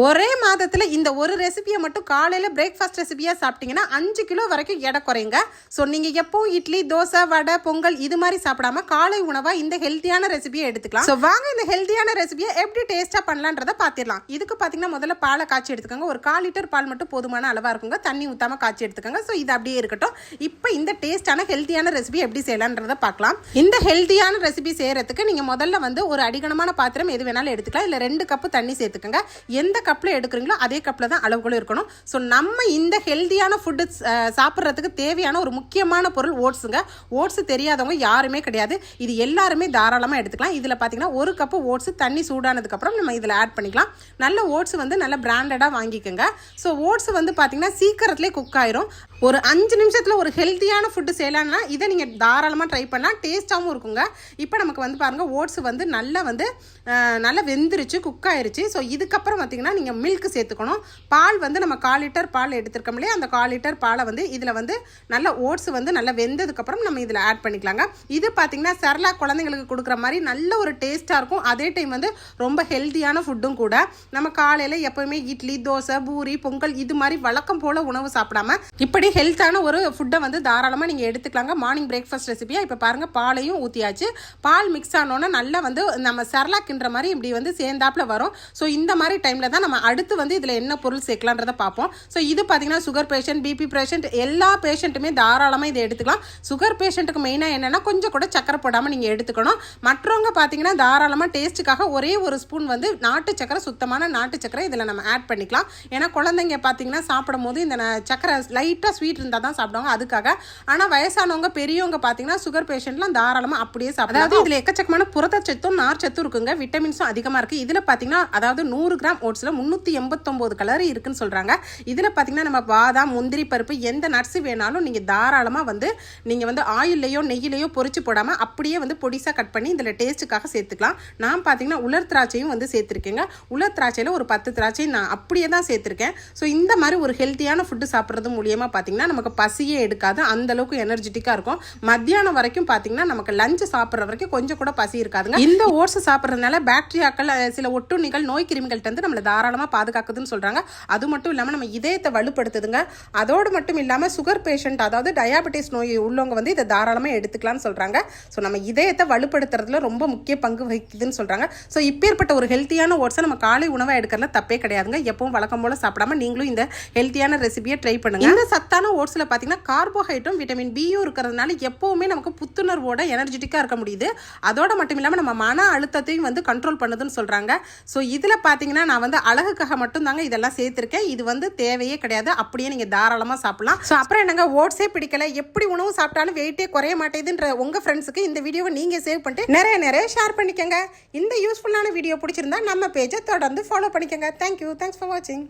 ஒரே மாதத்தில் இந்த ஒரு ரெசிபியை மட்டும் காலையில் பிரேக்ஃபாஸ்ட் ரெசிபியாக சாப்பிட்டீங்கன்னா 5 கிலோ வரைக்கும் எடை குறையுங்க. ஸோ நீங்கள் எப்பவும் இட்லி, தோசை, வடை, பொங்கல் இது மாதிரி சாப்பிடாம காலை உணவாக இந்த ஹெல்த்தியான ரெசிபியை எடுத்துக்கலாம். ஸோ வாங்க இந்த ஹெல்த்தியான ரெசிபியை எப்படி டேஸ்ட்டாக பண்ணலான்றதை பார்த்திடலாம். இதுக்கு பார்த்தீங்கன்னா முதல்ல பாலை காய்ச்சி எடுத்துக்கோங்க. ஒரு 1/4 லிட்டர் பால் மட்டும் போதுமான அளவாக இருக்குங்க. தண்ணி ஊற்றாமல் காய்ச்சி எடுத்துக்கோங்க. ஸோ இது அப்படியே இருக்கட்டும். இப்போ இந்த டேஸ்ட்டான ஹெல்த்தியான ரெசிபி எப்படி செய்யலான்றதை பார்க்கலாம். இந்த ஹெல்த்தியான ரெசிபி செய்கிறதுக்கு நீங்கள் முதல்ல வந்து ஒரு அடிகனமான பாத்திரம் எது வேணாலும் எடுத்துக்கலாம். இல்லை 2 கப்பு தண்ணி சேர்த்துக்கோங்க. எந்த கப்பில் எடுக்கிறீங்களோ அதே கப்பில் தான் அளவுகளும் இருக்கணும். ஸோ நம்ம இந்த ஹெல்த்தியான ஃபுட்டு சாப்பிட்றதுக்கு தேவையான ஒரு முக்கியமான பொருள் ஓட்ஸுங்க. ஓட்ஸ் தெரியாதவங்க யாருமே கிடையாது. இது எல்லாருமே தாராளமாக எடுத்துக்கலாம். இதில் பார்த்தீங்கன்னா 1 கப்பு ஓட்ஸ் தண்ணி சூடானதுக்கப்புறம் நம்ம இதில் ஆட் பண்ணிக்கலாம். நல்ல ஓட்ஸ் வந்து நல்ல பிராண்டடாக வாங்கிக்கோங்க. ஸோ ஓட்ஸ் வந்து பார்த்தீங்கன்னா சீக்கிரத்துலேயே குக் ஆயிரும். ஒரு 5 நிமிஷத்தில் ஒரு ஹெல்த்தியான ஃபுட்டு செய்யலாம்னா இதை நீங்கள் தாராளமாக ட்ரை பண்ணலாம். டேஸ்ட்டாகவும் இருக்குங்க. இப்போ நமக்கு வந்து பாருங்கள் ஓட்ஸ் வந்து நல்லா வெந்துருச்சு, குக் ஆயிருச்சு. ஸோ இதுக்கப்புறம் பார்த்தீங்கன்னா நீங்கள் மில்க் சேர்த்துக்கணும். பால் வந்து நம்ம 1/4 லிட்டர் பால் எடுத்துருக்கோம் இல்லையா, அந்த 1/4 லிட்டர் பாலை வந்து இதில் வந்து நல்லா ஓட்ஸ் வந்து நல்லா வெந்ததுக்கப்புறம் நம்ம இதில் ஆட் பண்ணிக்கலாங்க. இது பார்த்தீங்கன்னா செர்லாக் குழந்தைங்களுக்கு கொடுக்குற மாதிரி நல்ல ஒரு டேஸ்ட்டாக இருக்கும். அதே டைம் வந்து ரொம்ப ஹெல்த்தியான ஃபுட்டும் கூட. நம்ம காலையில் எப்போவுமே இட்லி, தோசை, பூரி, பொங்கல் இது மாதிரி வழக்கம் போல் உணவு சாப்பிடாம இப்படி ஹெல்த்தான ஒரு ஃபுட்டை வந்து தாராளமாக நீங்கள் எடுத்துக்கலாங்க. மார்னிங் பிரேக்ஃபாஸ்ட் ரெசிபியாக இப்போ பாருங்கள் பாலையும் ஊற்றியாச்சு. பால் மிக்ஸ் ஆனோன்னா நல்லா வந்து நம்ம செர்லாக்ன்ற மாதிரி இப்படி வந்து சேர்ந்தாப்பில் வரும். ஸோ இந்த மாதிரி டைமில் தான் நம்ம அடுத்து வந்து இதில் என்ன பொருள் சேர்க்கலான்றதை பார்ப்போம். ஸோ இது பார்த்தீங்கன்னா சுகர் பேஷண்ட், பிபி பேஷண்ட் எல்லா பேஷண்ட்டுமே தாராளமாக இதை எடுத்துக்கலாம். சுகர் பேஷண்ட்டுக்கு மெயினாக என்னென்னா கொஞ்சம் கூட சக்கரை போடாமல் நீங்கள் எடுத்துக்கணும். மற்றவங்க பார்த்தீங்கன்னா தாராளமாக டேஸ்ட்டுக்காக ஒரே ஒரு ஸ்பூன் வந்து நாட்டு சக்கரை, சுத்தமான நாட்டு சக்கரை இதில் நம்ம ஆட் பண்ணிக்கலாம். ஏன்னா குழந்தைங்க பார்த்தீங்கன்னா சாப்பிடும் போது இந்த சக்கரை லைட்டாக ஸ்வீட் இருந்தால் தான் சாப்பிடுவாங்க, அதுக்காக. ஆனால் வயசானவங்க பெரியவங்க பார்த்தீங்கன்னா சுகர் பேஷண்ட்லாம் தாராளமாக அப்படியே சாப்பிடும். அதாவது இதில் எக்கச்சக்கமான புரதச்சத்தும் நார்ச்சத்தும் இருக்குங்க. விட்டமின்ஸும் அதிகமாக இருக்குது. இதில் பார்த்தீங்கன்னா அதாவது 100 கிராம் ஓட்ஸில் 389 கலரி இருக்குன்னு சொல்கிறாங்க. இதில் பார்த்தீங்கன்னா நம்ம பாதாம், முந்திரி பருப்பு எந்த நட்ஸ் வேணாலும் நீங்கள் தாராளமாக வந்து நீங்கள் வந்து ஆயிலையோ நெய்யிலையோ பொரிச்சு போடாமல் அப்படியே வந்து பொடிசாக கட் பண்ணி இதில் டேஸ்ட்டுக்காக சேர்த்துக்கலாம். நான் பார்த்தீங்கன்னா உலர் திராட்சையும் வந்து சேர்த்துருக்கேங்க. உலர் திராட்சையில் ஒரு 10 திராட்சை நான் அப்படியே தான் சேர்த்துருக்கேன். ஸோ இந்த மாதிரி ஒரு ஹெல்த்தியான ஃபுட்டு சாப்பிட்றது மூலியமாக பார்த்தீங்கன்னா நமக்கு பசியே எடுக்காது, அந்தளவுக்கு எனர்ஜெட்டிக்காக இருக்கும். மத்தியானம் வரைக்கும் பார்த்தீங்கன்னா நமக்கு லஞ்சு சாப்பிட்ற வரைக்கும் கொஞ்சம் கூட பசி இருக்காதுங்க. இந்த ஓட்ஸ் சாப்பிட்றதுனால பாக்டீரியாக்கள், சில ஒட்டுண்ணிகள், நோய் கிருமிகள்ட்ட வந்து நம்மளை தாராளமாக பாதுகாக்குதுன்னு சொல்கிறாங்க. அது மட்டும் இல்லாமல் நம்ம இதயத்தை வலுப்படுத்துதுங்க. அதோடு மட்டும் இல்லாமல் சுகர் பேஷண்ட், அதாவது டயாபெட்டிஸ் நோய் உள்ளவங்க வந்து இதை தாராளமாக எடுத்துக்கலாம்னு சொல்கிறாங்க. ஸோ நம்ம இதயத்தை வலுப்படுத்துறதுல ரொம்ப முக்கிய பங்கு வகிக்குதுன்னு சொல்கிறாங்க. ஸோ இப்பேற்பட்ட ஒரு ஹெல்த்தியான ஓட்ஸை நம்ம காலை உணவாக எடுக்கிறதுல தப்பே கிடையாதுங்க. எப்பவும் வழக்கம் போல் சாப்பிடாம நீங்களும் இந்த ஹெல்த்தியான ரெசிபியை ட்ரை பண்ணுங்க. இந்த சத்தான ஓட்ஸில் பார்த்தீங்கன்னா கார்போஹைட்ரேட்டும் விட்டமின் பியும் இருக்கிறதுனால எப்பவுமே நமக்கு புத்துணர்வோட எனர்ஜெட்டிக்காக இருக்க முடியுது. அதோட மட்டும் இல்லாமல் நம்ம மன அழுத்தத்தையும் வந்து கண்ட்ரோல் பண்ணுதுன்னு சொல்கிறாங்க. ஸோ இதில் பார்த்தீங்கன்னா நான் வந்து அழகுக்காக மட்டும் தாங்க இதெல்லாம் சேர்த்துருக்கேன். இது வந்து தேவையே கிடையாது, அப்படியே நீங்கள் தாராளமாக சாப்பிடலாம். ஸோ அப்புறம் என்னங்க ஓட்ஸே பிடிக்கல, எப்படி உணவு சாப்பிட்டாலும் வெயிட்டே குறைய மாட்டேதுன்ற உங்கள் ஃப்ரெண்ட்ஸுக்கு இந்த வீடியோவை நீங்கள் சேவ் பண்ணிட்டு நிறைய ஷேர் பண்ணிக்கோங்க. இந்த யூஸ்ஃபுல்லான வீடியோ பிடிச்சிருந்தா நம்ம பேஜை தொடர்ந்து ஃபாலோ பண்ணிக்கோங்க. தேங்க்யூ. தேங்க்ஸ் ஃபார் வாட்சிங்.